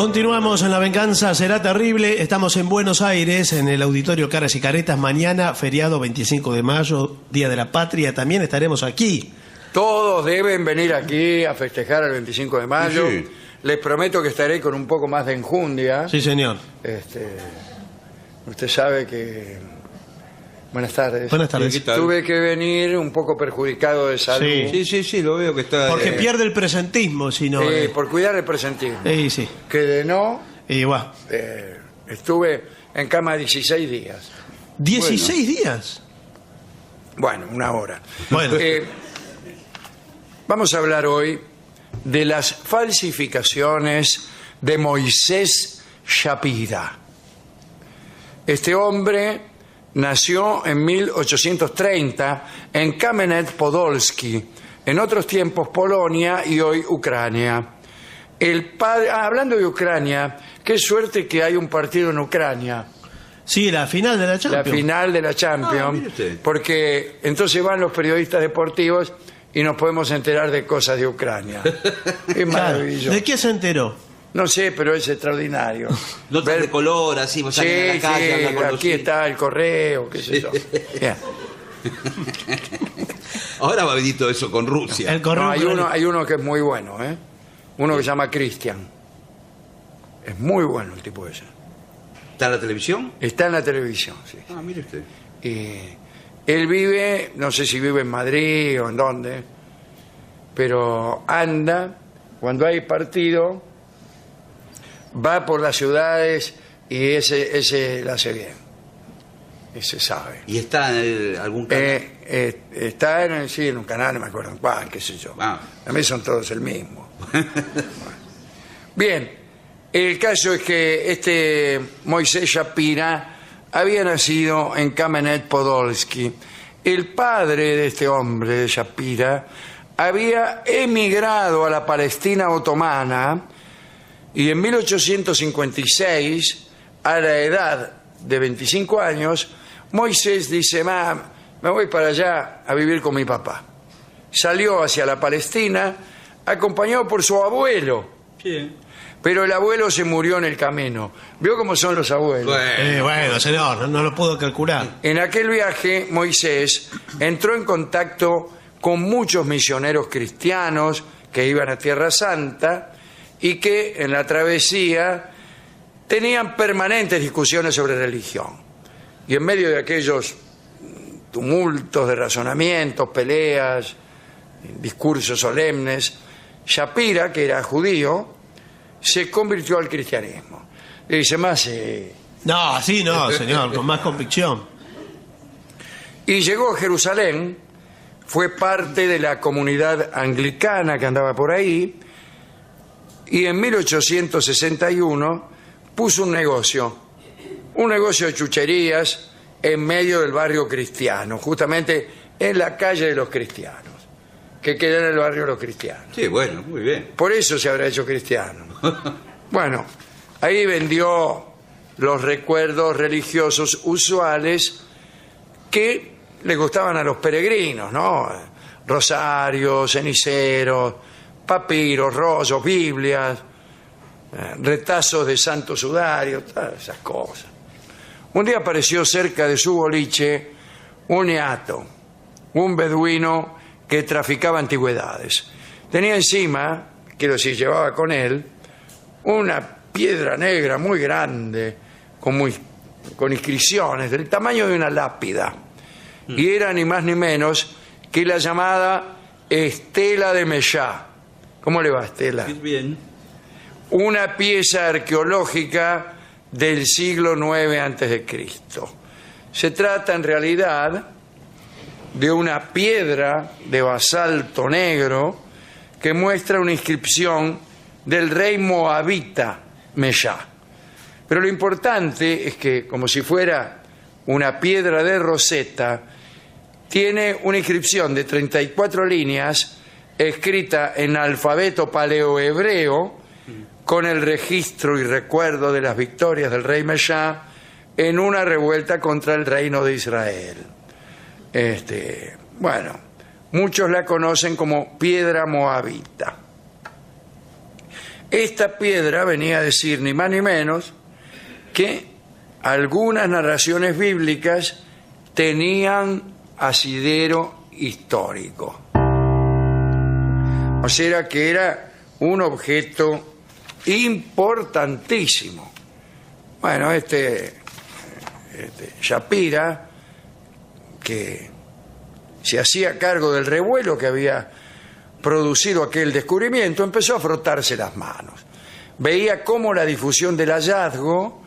Continuamos en La Venganza Será Terrible. Estamos en Buenos Aires, en el Auditorio Caras y Caretas. Mañana, feriado 25 de mayo, Día de la Patria. También estaremos aquí. Todos deben venir aquí a festejar el 25 de mayo. Sí. Les prometo que estaré con un poco más de enjundia. Sí, señor. Usted sabe que... Buenas tardes. Buenas tardes. ¿Qué tal? Tuve que venir un poco perjudicado de salud. Sí. Lo veo que está... Porque pierde el presentismo, si no... Por cuidar el presentismo. Sí. Que de no, Y va. estuve en cama 16 días. 16 días. Bueno, una hora. Bueno. Vamos a hablar hoy de las falsificaciones de Moisés Shapira. Este hombre nació en 1830 en Kamenet-Podolski, en otros tiempos Polonia y hoy Ucrania. El padre, hablando de Ucrania, qué suerte que hay un partido en Ucrania. Sí, la final de la Champions. La final de la Ah, Champions, mire usted. porque entonces van los periodistas deportivos y nos podemos enterar de cosas de Ucrania. Es Claro. maravilloso. ¿De qué se enteró? No sé, pero es extraordinario. Notas Ver- de color, así, vos salís a Sí, la calle, hablas con los aquí chicos. está el correo, qué sé yo. Bien. Ahora va a venir todo eso con Rusia. El correo. No, hay uno que es muy bueno, ¿eh? Uno que se llama Cristian. Es muy bueno el tipo ese. ¿Está en la televisión? Está en la televisión, sí. Ah, mire usted. Él vive, no sé si vive en Madrid o en dónde, pero anda, cuando hay partido, va por las ciudades y ese la hace bien. Ese sabe. ¿Y está en algún canal? Está en un canal, no me acuerdo en cuál, qué sé yo. Ah. A mí son todos el mismo. Bien, el caso es que este Moisés Shapira había nacido en Kamenet-Podolski. El padre de este hombre, de Shapira, había emigrado a la Palestina otomana y en 1856, a la edad de 25 años, Moisés dice, me voy para allá a vivir con mi papá. Salió hacia la Palestina, acompañado por su abuelo. Sí. Pero el abuelo se murió en el camino. ¿Vio cómo son los abuelos? Bueno, señor, no lo puedo calcular. En aquel viaje, Moisés entró en contacto con muchos misioneros cristianos que iban a Tierra Santa y que en la travesía tenían permanentes discusiones sobre religión. Y en medio de aquellos tumultos de razonamientos, peleas, discursos solemnes, Shapira, que era judío, se convirtió al cristianismo. Le dice más... No, así no, señor, con más convicción. Y llegó a Jerusalén, fue parte de la comunidad anglicana que andaba por ahí, y en 1861 puso un negocio de chucherías en medio del barrio cristiano, justamente en la calle de los cristianos, que queda en el barrio de los cristianos. Sí, bueno, muy bien. Por eso se habrá hecho cristiano. Bueno, ahí vendió los recuerdos religiosos usuales que le gustaban a los peregrinos, ¿no? Rosarios, ceniceros, papiros, rollos, Biblias, retazos de santos sudarios, todas esas cosas. Un día apareció cerca de su boliche un ñato, un beduino que traficaba antigüedades. Tenía encima, quiero decir, llevaba con él, una piedra negra muy grande, con inscripciones del tamaño de una lápida. Y era ni más ni menos que la llamada Estela de Meshá. ¿Cómo le va, Estela? Bien. Una pieza arqueológica del siglo IX a.C. Se trata en realidad de una piedra de basalto negro que muestra una inscripción del rey moabita Meshá. Pero lo importante es que, como si fuera una piedra de Rosetta, tiene una inscripción de 34 líneas escrita en alfabeto paleohebreo con el registro y recuerdo de las victorias del rey Meshá en una revuelta contra el reino de Israel. Bueno, muchos la conocen como piedra moabita. Esta piedra venía a decir ni más ni menos que algunas narraciones bíblicas tenían asidero histórico. O sea que era un objeto importantísimo. Bueno, Shapira, que se hacía cargo del revuelo que había producido aquel descubrimiento, empezó a frotarse las manos. Veía cómo la difusión del hallazgo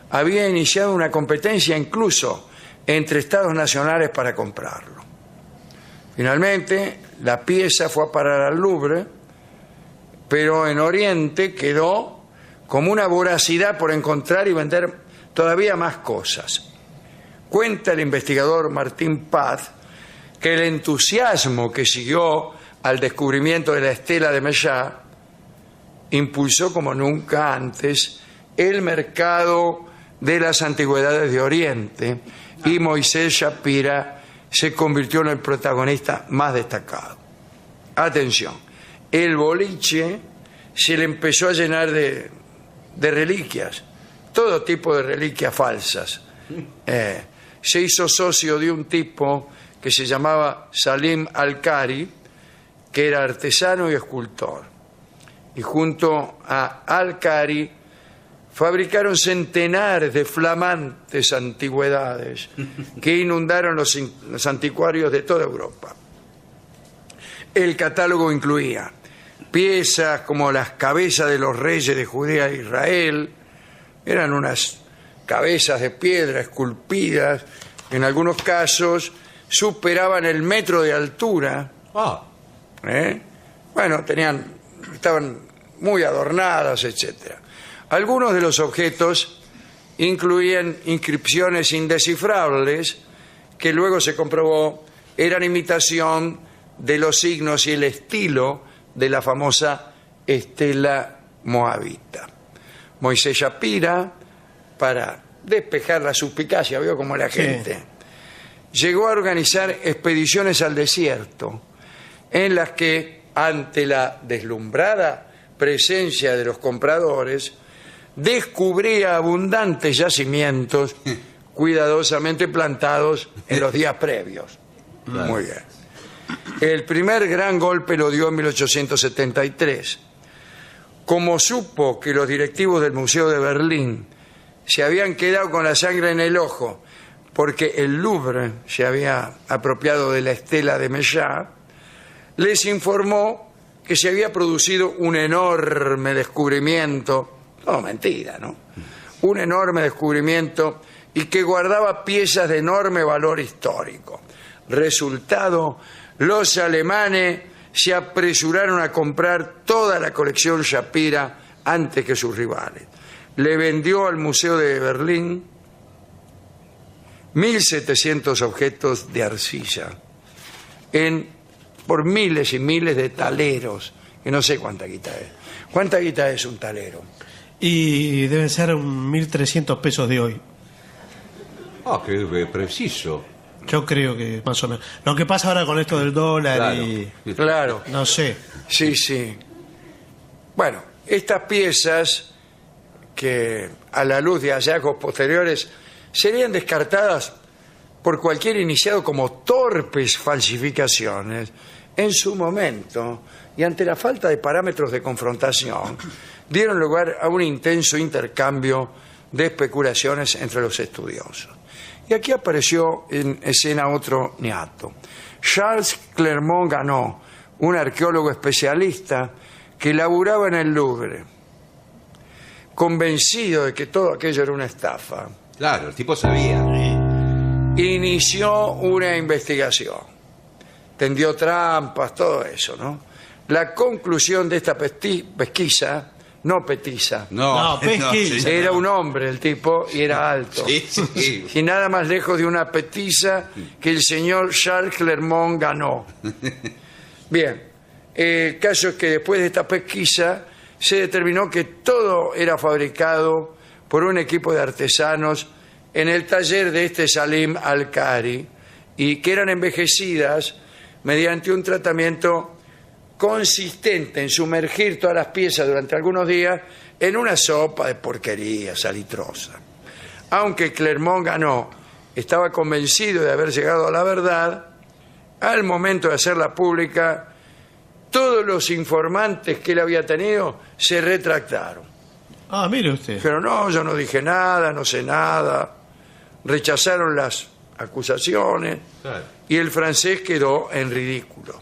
había iniciado una competencia incluso entre estados nacionales para comprarlo. Finalmente, la pieza fue a parar al Louvre, pero en Oriente quedó como una voracidad por encontrar y vender todavía más cosas. Cuenta el investigador Martín Paz que el entusiasmo que siguió al descubrimiento de la estela de Mesha impulsó como nunca antes el mercado de las antigüedades de Oriente, y Moisés Shapira se convirtió en el protagonista más destacado. Atención, el boliche se le empezó a llenar de reliquias, todo tipo de reliquias falsas. Se hizo socio de un tipo que se llamaba Salim Al-Qari, que era artesano y escultor. Y junto a Al-Qari fabricaron centenares de flamantes antigüedades que inundaron los anticuarios de toda Europa. El catálogo incluía piezas como las cabezas de los reyes de Judea e Israel. Eran unas cabezas de piedra esculpidas, en algunos casos superaban el metro de altura. Bueno, estaban muy adornadas, etcétera. Algunos de los objetos incluían inscripciones indescifrables que luego se comprobó eran imitación de los signos y el estilo de la famosa estela moabita. Moisés Shapira, para despejar la suspicacia, veo como la gente, llegó a organizar expediciones al desierto en las que, ante la deslumbrada presencia de los compradores, descubría abundantes yacimientos cuidadosamente plantados en los días previos. Claro. Muy bien. El primer gran golpe lo dio en 1873. Como supo que los directivos del Museo de Berlín se habían quedado con la sangre en el ojo porque el Louvre se había apropiado de la estela de Mesha, les informó que se había producido un enorme descubrimiento. No, mentira, ¿no? Un enorme descubrimiento y que guardaba piezas de enorme valor histórico. Resultado, los alemanes se apresuraron a comprar toda la colección Shapira antes que sus rivales. Le vendió al Museo de Berlín 1.700 objetos de arcilla por miles y miles de taleros, que no sé cuánta guita es. ¿Cuánta guita es un talero? Y deben ser 1.300 pesos de hoy. Qué preciso. Yo creo que más o menos. Lo que pasa ahora con esto del dólar Claro. y... Claro. No sé. Sí, sí. Bueno, estas piezas que a la luz de hallazgos posteriores serían descartadas por cualquier iniciado como torpes falsificaciones, en su momento, y ante la falta de parámetros de confrontación, dieron lugar a un intenso intercambio de especulaciones entre los estudiosos. Y aquí apareció en escena otro niato. Charles Clermont-Ganneau, un arqueólogo especialista que laburaba en el Louvre, convencido de que todo aquello era una estafa, Claro, el tipo sabía. inició una investigación. Tendió trampas, todo eso, ¿no? La conclusión de esta pesquisa, no petiza, No, pesquisa. sí, era no. un hombre el tipo y era alto. Sí, sí. Y nada más lejos de una petiza que el señor Charles Clermont-Ganneau. Bien, el caso es que después de esta pesquisa se determinó que todo era fabricado por un equipo de artesanos en el taller de este Salim Al-Qari y que eran envejecidas mediante un tratamiento consistente en sumergir todas las piezas durante algunos días en una sopa de porquería salitrosa. Aunque Clermont-Ganneau estaba convencido de haber llegado a la verdad, al momento de hacerla pública, todos los informantes que él había tenido se retractaron. Ah, mire usted. Dijeron, no, yo no dije nada, no sé nada. Rechazaron las acusaciones Claro. y el francés quedó en ridículo.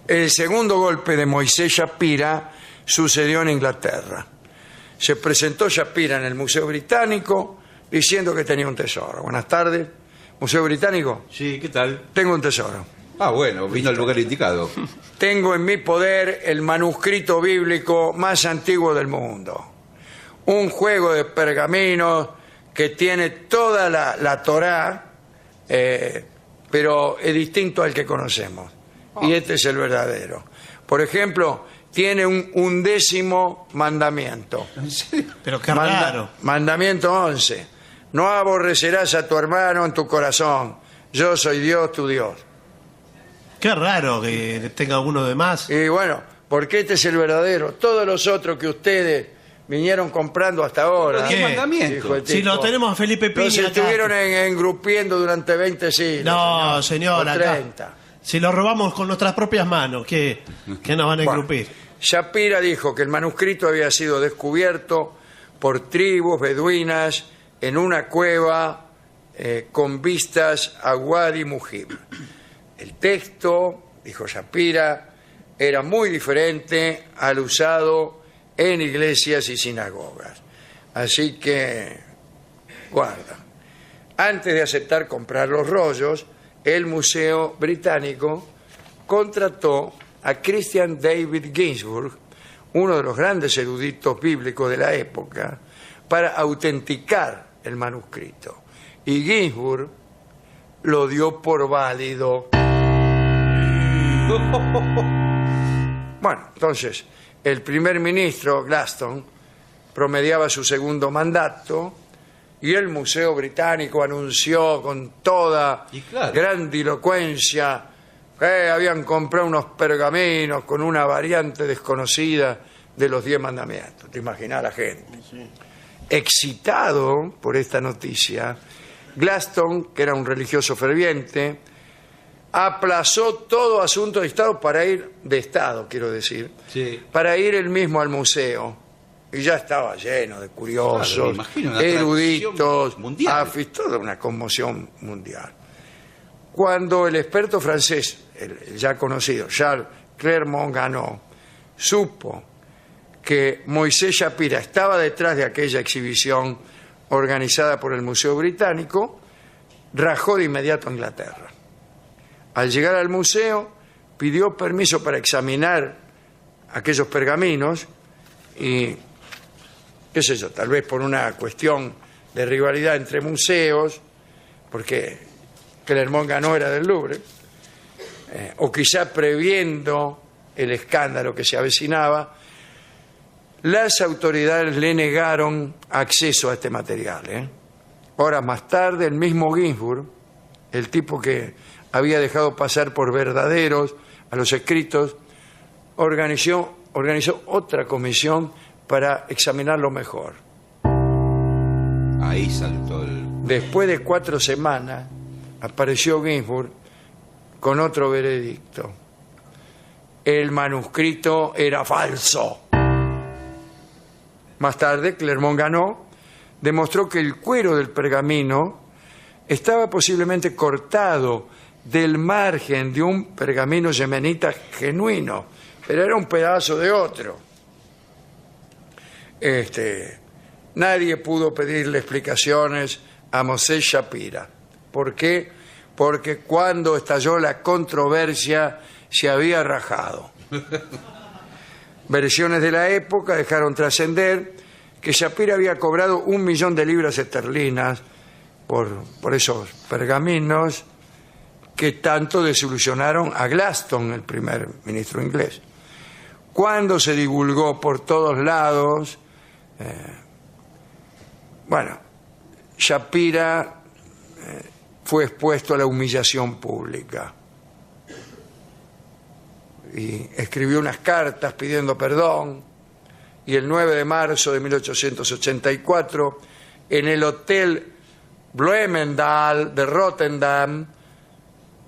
El segundo golpe de Moisés Shapira sucedió en Inglaterra. Se presentó Shapira en el Museo Británico diciendo que tenía un tesoro. Buenas tardes, Museo Británico. Sí, ¿qué tal? Tengo un tesoro. Ah, bueno, vino al lugar indicado. Tengo en mi poder el manuscrito bíblico más antiguo del mundo. Un juego de pergaminos que tiene toda la Torá, pero es distinto al que conocemos. Y este es el verdadero. Por ejemplo, tiene un 11º mandamiento. ¿En serio? Pero qué raro. Mandamiento 11. No aborrecerás a tu hermano en tu corazón. Yo soy Dios, tu Dios. Qué raro que tenga uno de más. Y bueno, porque este es el verdadero. Todos los otros que ustedes vinieron comprando hasta ahora. ¿Qué ¿Qué? mandamiento? Dijo el Si tipo. lo tenemos a Felipe Piña Los acá. estuvieron engrupiendo durante 20 siglos. No, señor, O acá. 30. Si lo robamos con nuestras propias manos, ¿qué nos van a Bueno, engrupir? Shapira dijo que el manuscrito había sido descubierto por tribus beduinas en una cueva con vistas a Wadi Mujib. El texto, dijo Shapira, era muy diferente al usado en iglesias y sinagogas. Así que, guarda. Antes de aceptar comprar los rollos, el Museo Británico contrató a Christian David Ginsburg, uno de los grandes eruditos bíblicos de la época, para autenticar el manuscrito. Y Ginsburg lo dio por válido. Bueno, entonces, el primer ministro Gladstone promediaba su segundo mandato y el Museo Británico anunció con toda Y claro. grandilocuencia que habían comprado unos pergaminos con una variante desconocida de los 10 mandamientos. ¿Te imaginas la gente? Excitado por esta noticia, Gladstone, que era un religioso ferviente, aplazó todo asunto de Estado Sí. para ir él mismo al museo. Y ya estaba lleno de Claro, curiosos, me imagino, una eruditos, atracción mundial. toda una conmoción mundial. Cuando el experto francés, el ya conocido Charles Clermont-Ganneau, supo que Moisés Shapira estaba detrás de aquella exhibición organizada por el Museo Británico, rajó de inmediato a Inglaterra. Al llegar al museo, pidió permiso para examinar aquellos pergaminos y, qué sé yo, tal vez por una cuestión de rivalidad entre museos, porque Clermont-Ganneau era del Louvre, o quizá previendo el escándalo que se avecinaba, las autoridades le negaron acceso a este material. Horas más tarde, el mismo Ginsburg, el tipo que había dejado pasar por verdaderos a los escritos, organizó otra comisión para examinarlo mejor. Ahí saltó el... Después de 4 semanas, apareció Ginsburg con otro veredicto. El manuscrito era falso. Más tarde, Clermont-Ganneau demostró que el cuero del pergamino estaba posiblemente cortado del margen de un pergamino yemenita genuino, pero era un pedazo de otro. Nadie pudo pedirle explicaciones a Moshe Shapira. ¿Por qué? Porque cuando estalló la controversia se había rajado. Versiones de la época dejaron trascender que Shapira había cobrado 1 millón de libras esterlinas por esos pergaminos que tanto desilusionaron a Gladstone, el primer ministro inglés. Cuando se divulgó por todos lados, Shapira fue expuesto a la humillación pública. y escribió unas cartas pidiendo perdón. Y el 9 de marzo de 1884, en el Hotel Bloemendaal de Rotterdam,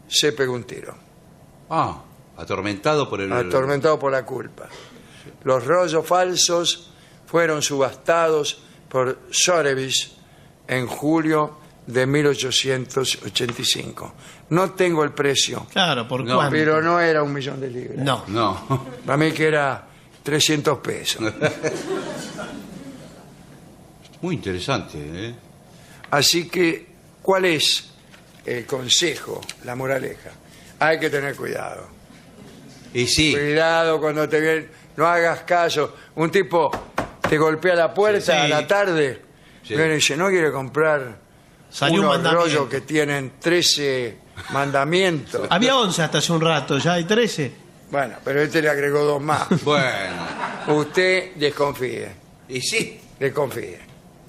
se pegó un tiro. Atormentado por el... Atormentado por la culpa. Los rollos falsos fueron subastados por Sotheby's en julio de 1885. No tengo el precio, Claro, ¿por No, cuánto? pero no era 1 millón de libras. No. No. Para mí que era 300 pesos. Muy interesante, ¿eh? Así que, ¿cuál es el consejo, la moraleja? Hay que tener cuidado. Y sí, Cuidado cuando te vienen, no hagas caso. Un tipo te golpea la puerta Sí. a la tarde, Sí. viene y dice, no quiere comprar Salió un unos mandamiento. rollos que tienen 13 mandamientos. Había 11 hasta hace un rato, ya hay 13. Bueno, pero este le agregó 2 más. bueno. Usted desconfíe, Y sí. desconfíe.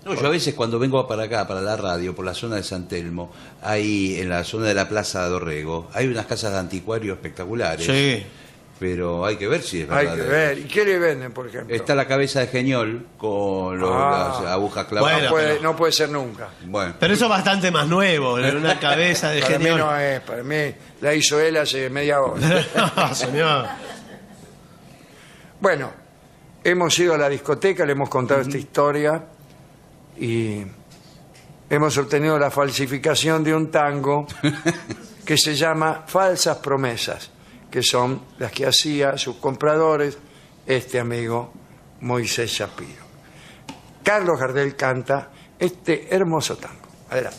No, yo a veces cuando vengo para acá, para la radio, por la zona de San Telmo, ahí en la zona de la Plaza de Dorrego, hay unas casas de anticuario espectaculares. Sí. Pero hay que ver si es Hay verdad. que ver. ¿Y qué le venden, por ejemplo? Está la cabeza de Geñol con las agujas clavadas. Bueno, puede- pero- no puede ser nunca. Bueno. Pero eso es bastante más nuevo, en una cabeza de Para mí genial. no es, para mí la hizo él hace media hora. No, señor. Bueno, hemos ido a la discoteca, le hemos contado esta historia y hemos obtenido la falsificación de un tango que se llama Falsas Promesas, que son las que hacía sus compradores este amigo Moisés Shapiro. Carlos Gardel canta este hermoso tango. Adelante.